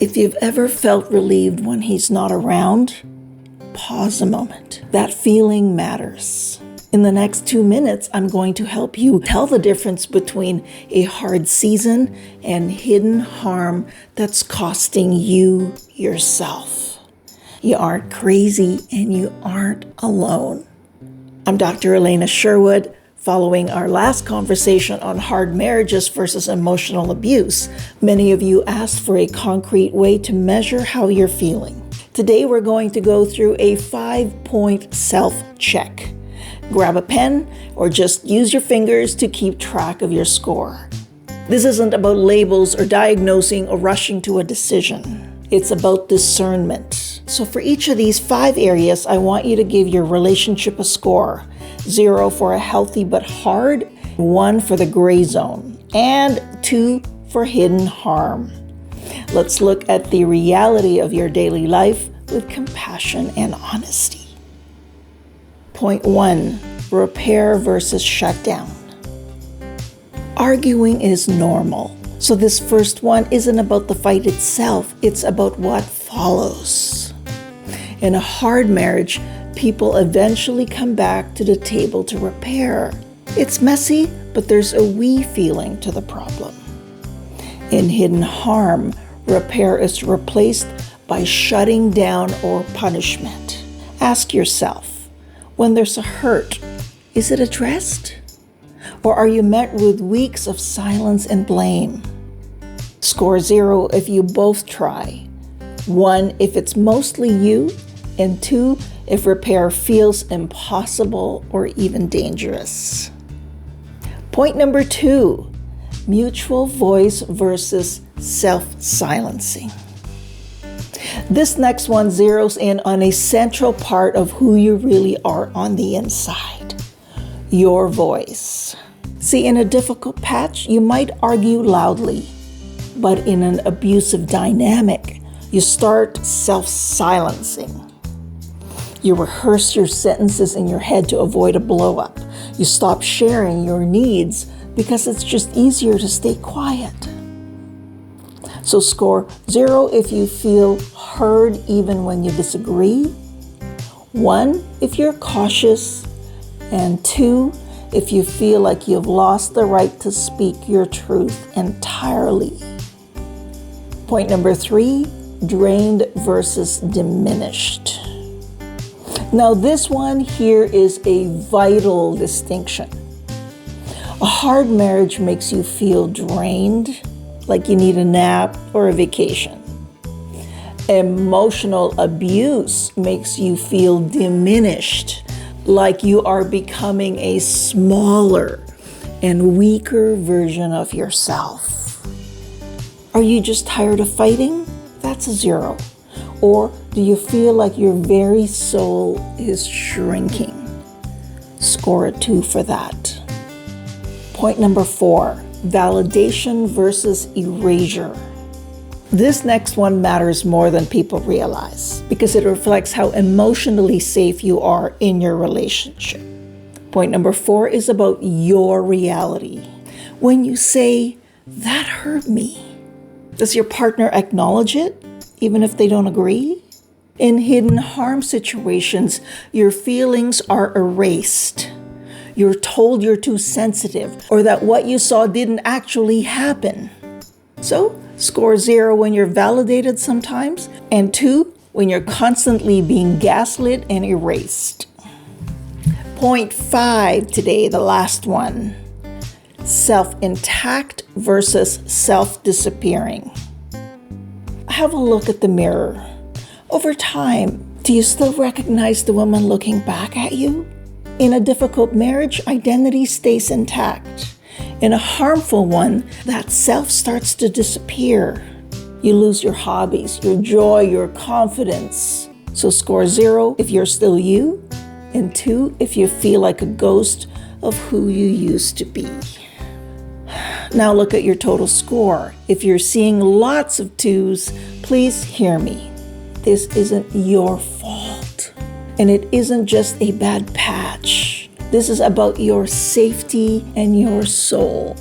If you've ever felt relieved when he's not around, pause a moment. That feeling matters. In the next 2 minutes, I'm going to help you tell the difference between a hard season and hidden harm that's costing you yourself. You aren't crazy and you aren't alone. I'm Dr. Elena Sherwood. Following our last conversation on hard marriages versus emotional abuse, many of you asked for a concrete way to measure how you're feeling. Today, we're going to go through a 5-point self-check. Grab a pen or just use your fingers to keep track of your score. This isn't about labels or diagnosing or rushing to a decision. It's about discernment. So for each of these 5 areas, I want you to give your relationship a score. 0 for a healthy but hard, 1 for the gray zone, and 2 for hidden harm. Let's look at the reality of your daily life with compassion and honesty. Point 1, repair versus shutdown. Arguing is normal. So this first one isn't about the fight itself, it's about what follows. In a hard marriage, people eventually come back to the table to repair. It's messy, but there's a we feeling to the problem. In hidden harm, repair is replaced by shutting down or punishment. Ask yourself, when there's a hurt, is it addressed? Or are you met with weeks of silence and blame? Score 0 if you both try. 1 if it's mostly you, and 2 if repair feels impossible or even dangerous. Point number 2, mutual voice versus self-silencing. This next one zeroes in on a central part of who you really are on the inside, your voice. See, in a difficult patch, you might argue loudly, but in an abusive dynamic, you start self-silencing. You rehearse your sentences in your head to avoid a blow-up. You stop sharing your needs because it's just easier to stay quiet. So score 0 if you feel heard even when you disagree, 1 if you're cautious, and 2 if you feel like you've lost the right to speak your truth entirely. Point number 3, drained versus diminished. Now this one here is a vital distinction. A hard marriage makes you feel drained, like you need a nap or a vacation. Emotional abuse makes you feel diminished, like you are becoming a smaller and weaker version of yourself. Are you just tired of fighting? That's a 0. Or do you feel like your very soul is shrinking? Score a 2 for that. Point number 4, validation versus erasure. This next one matters more than people realize because it reflects how emotionally safe you are in your relationship. Point number 4 is about your reality. When you say, "That hurt me," does your partner acknowledge it, even if they don't agree? In hidden harm situations, your feelings are erased. You're told you're too sensitive or that what you saw didn't actually happen. So, score 0 when you're validated sometimes, and 2 when you're constantly being gaslit and erased. Point 5 today, the last one. Self-intact versus self-disappearing. Have a look at the mirror. Over time, do you still recognize the woman looking back at you? In a difficult marriage, identity stays intact. In a harmful one, that self starts to disappear. You lose your hobbies, your joy, your confidence. So score 0 if you're still you, and 2 if you feel like a ghost of who you used to be. Now look at your total score. If you're seeing lots of 2s, please hear me. This isn't your fault. And it isn't just a bad patch. This is about your safety and your soul.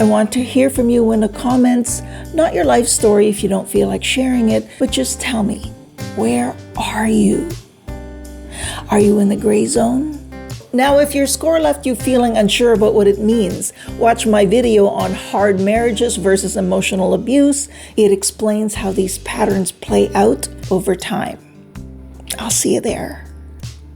I want to hear from you in the comments, not your life story if you don't feel like sharing it, but just tell me, where are you? Are you in the gray zone? Now, if your score left you feeling unsure about what it means, watch my video on hard marriages versus emotional abuse. It explains how these patterns play out over time. I'll see you there.